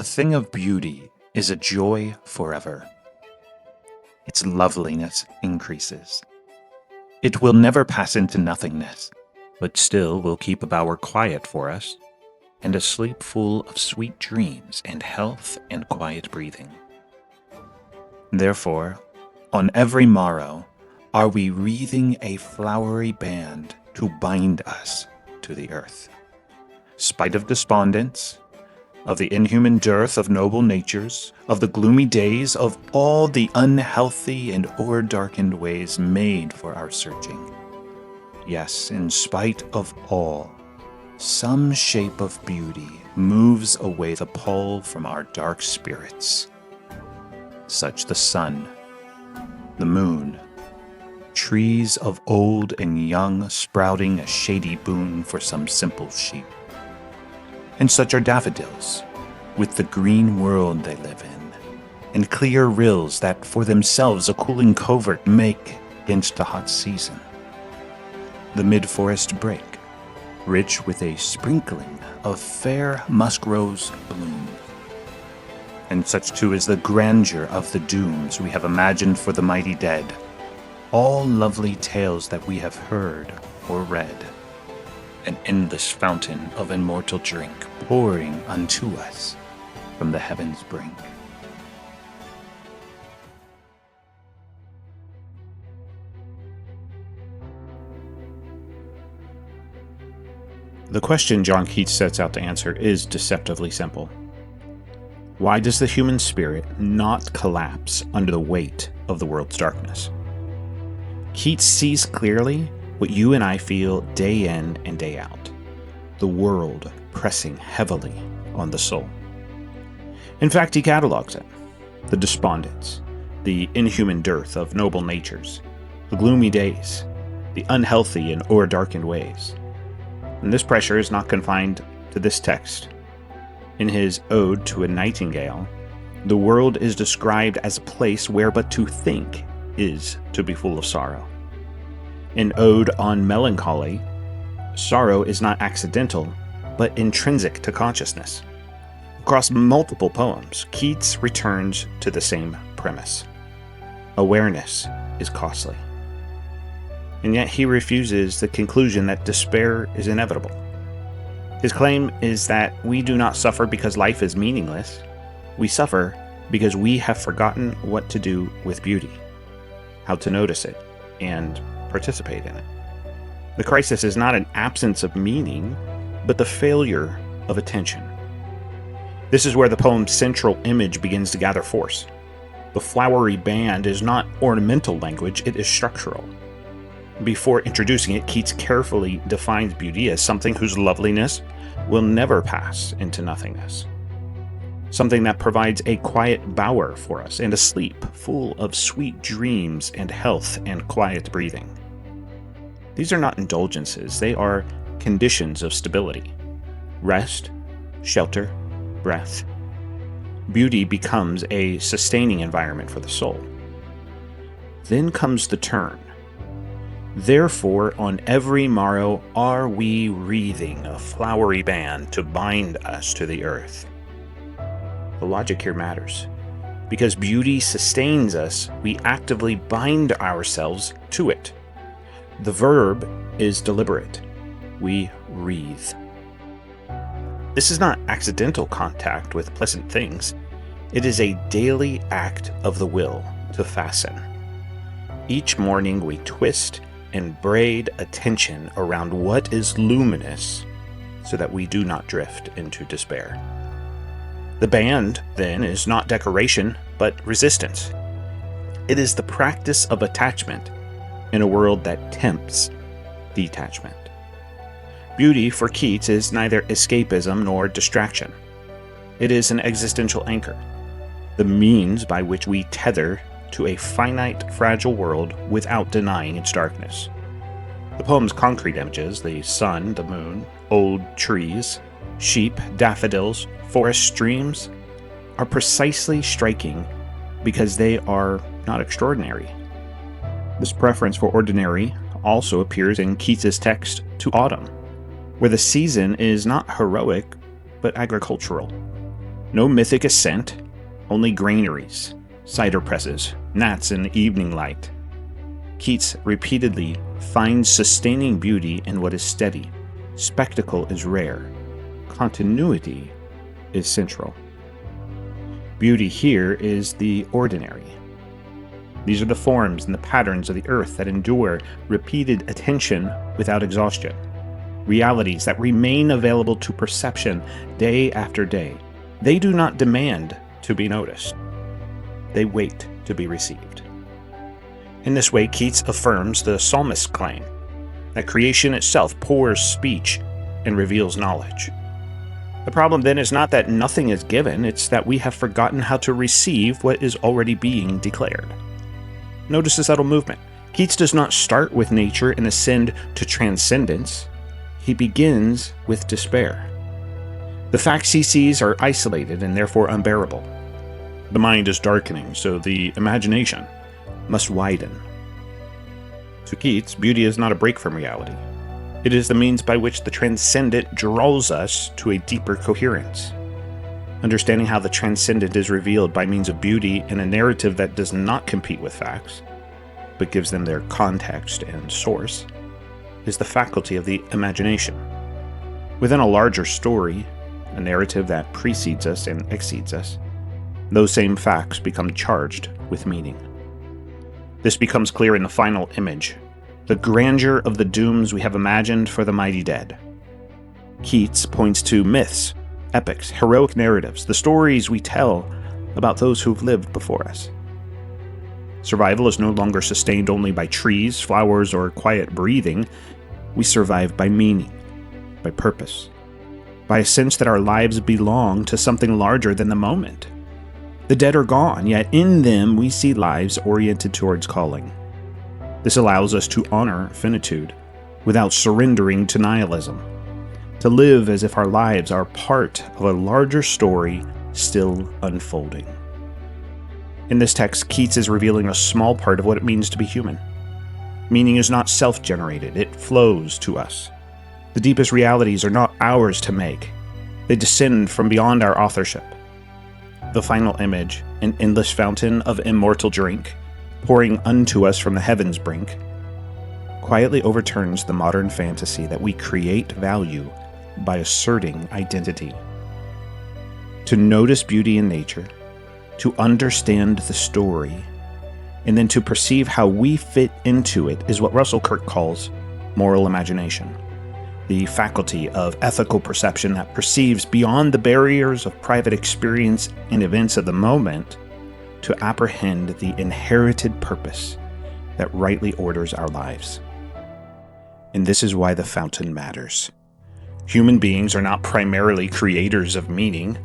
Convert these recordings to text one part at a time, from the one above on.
thing of beauty is a joy forever. Its loveliness increases. It will never pass into nothingness, but still will keep a bower quiet for us, and a sleep full of sweet dreams and health and quiet breathing. Therefore, on every morrow are we wreathing a flowery band to bind us to the earth. Spite of despondence, of the inhuman dearth of noble natures, of the gloomy days, of all the unhealthy and o'er-darkened ways made for our searching. Yes, in spite of all, some shape of beauty moves away the pall from our dark spirits. Such the sun, the moon, trees of old and young sprouting a shady boon for some simple sheep. And such are daffodils, with the green world they live in, and clear rills that for themselves a cooling covert make against the hot season. The mid-forest brake, rich with a sprinkling of fair musk-rose bloom. And such too is the grandeur of the dooms we have imagined for the mighty dead, all lovely tales that we have heard or read. An endless fountain of immortal drink pouring unto us from the heavens' brink. The question John Keats sets out to answer is deceptively simple. Why does the human spirit not collapse under the weight of the world's darkness? Keats sees clearly what you and I feel day in and day out, the world pressing heavily on the soul. In fact, he catalogs it: the despondence, the inhuman dearth of noble natures, the gloomy days, the unhealthy and o'er-darkened ways. And this pressure is not confined to this text. In his Ode to a Nightingale, the world is described as a place where but to think is to be full of sorrow. In Ode on Melancholy, sorrow is not accidental, but intrinsic to consciousness. Across multiple poems, Keats returns to the same premise. Awareness is costly. And yet he refuses the conclusion that despair is inevitable. His claim is that we do not suffer because life is meaningless. We suffer because we have forgotten what to do with beauty, how to notice it, and participate in it. The crisis is not an absence of meaning, but the failure of attention. This is where the poem's central image begins to gather force. The flowery band is not ornamental language, it is structural. Before introducing it, Keats carefully defines beauty as something whose loveliness will never pass into nothingness. Something that provides a quiet bower for us and a sleep full of sweet dreams and health and quiet breathing. These are not indulgences, they are conditions of stability. Rest, shelter, breath. Beauty becomes a sustaining environment for the soul. Then comes the turn. Therefore, on every morrow are we wreathing a flowery band to bind us to the earth. The logic here matters. Because beauty sustains us, we actively bind ourselves to it. The verb is deliberate. We wreathe. This is not accidental contact with pleasant things. It is a daily act of the will to fasten. Each morning we twist and braid attention around what is luminous so that we do not drift into despair. The band, then, is not decoration, but resistance. It is the practice of attachment in a world that tempts detachment. Beauty for Keats is neither escapism nor distraction. It is an existential anchor, the means by which we tether to a finite, fragile world without denying its darkness. The poem's concrete images, the sun, the moon, old trees, sheep, daffodils, forest streams, are precisely striking because they are not extraordinary. This preference for ordinary also appears in Keats's text to autumn, where the season is not heroic, but agricultural. No mythic ascent, only granaries, cider presses, gnats in the evening light. Keats repeatedly finds sustaining beauty in what is steady. Spectacle is rare. Continuity is central. Beauty here is the ordinary. These are the forms and the patterns of the earth that endure repeated attention without exhaustion. Realities that remain available to perception day after day. They do not demand to be noticed. They wait to be received. In this way, Keats affirms the psalmist's claim that creation itself pours speech and reveals knowledge. The problem then is not that nothing is given, it's that we have forgotten how to receive what is already being declared. Notice the subtle movement. Keats does not start with nature and ascend to transcendence. He begins with despair. The facts he sees are isolated and therefore unbearable. The mind is darkening, so the imagination must widen. To Keats, beauty is not a break from reality. It is the means by which the transcendent draws us to a deeper coherence. Understanding how the transcendent is revealed by means of beauty in a narrative that does not compete with facts, but gives them their context and source, is the faculty of the imagination. Within a larger story, a narrative that precedes us and exceeds us, those same facts become charged with meaning. This becomes clear in the final image, the grandeur of the dooms we have imagined for the mighty dead. Keats points to myths, epics, heroic narratives, the stories we tell about those who've lived before us. Survival is no longer sustained only by trees, flowers, or quiet breathing. We survive by meaning, by purpose, by a sense that our lives belong to something larger than the moment. The dead are gone, yet in them we see lives oriented towards calling. This allows us to honor finitude without surrendering to nihilism, to live as if our lives are part of a larger story still unfolding. In this text, Keats is revealing a small part of what it means to be human. Meaning is not self-generated, it flows to us. The deepest realities are not ours to make. They descend from beyond our authorship. The final image, an endless fountain of immortal drink, pouring unto us from the heavens' brink, quietly overturns the modern fantasy that we create value by asserting identity. To notice beauty in nature, to understand the story, and then to perceive how we fit into it is what Russell Kirk calls moral imagination, the faculty of ethical perception that perceives beyond the barriers of private experience and events of the moment to apprehend the inherited purpose that rightly orders our lives. And this is why the fountain matters. Human beings are not primarily creators of meaning,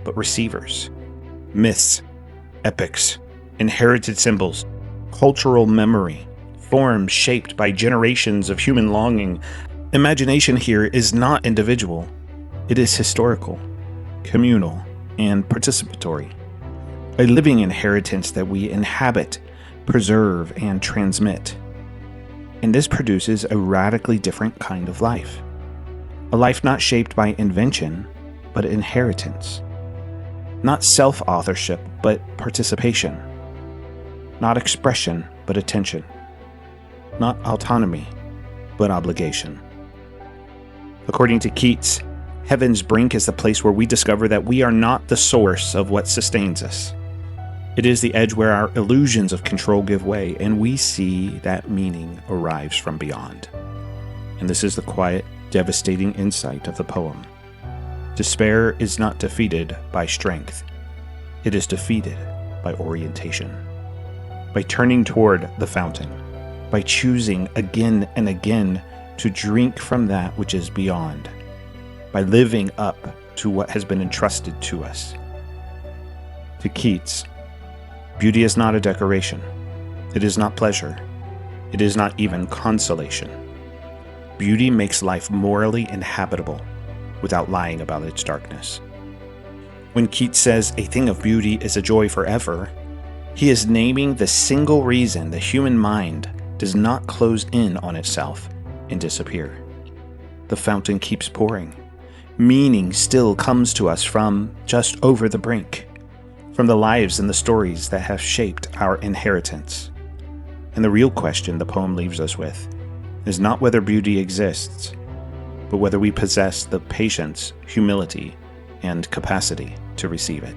but receivers. Myths, epics, inherited symbols, cultural memory, forms shaped by generations of human longing. Imagination here is not individual. It is historical, communal, and participatory. A living inheritance that we inhabit, preserve, and transmit. And this produces a radically different kind of life. A life not shaped by invention, but inheritance. Not self-authorship, but participation. Not expression, but attention. Not autonomy, but obligation. According to Keats, heaven's brink is the place where we discover that we are not the source of what sustains us. It is the edge where our illusions of control give way, and we see that meaning arrives from beyond. And this is the quiet, devastating insight of the poem. Despair is not defeated by strength. It is defeated by orientation. By turning toward the fountain. By choosing again and again to drink from that which is beyond. By living up to what has been entrusted to us. To Keats, beauty is not a decoration. It is not pleasure. It is not even consolation. Beauty makes life morally inhabitable without lying about its darkness. When Keats says a thing of beauty is a joy forever, he is naming the single reason the human mind does not close in on itself and disappear. The fountain keeps pouring, Meaning still comes to us from just over the brink, from the lives and the stories that have shaped our inheritance. And the real question the poem leaves us with is not whether beauty exists, but whether we possess the patience, humility, and capacity to receive it.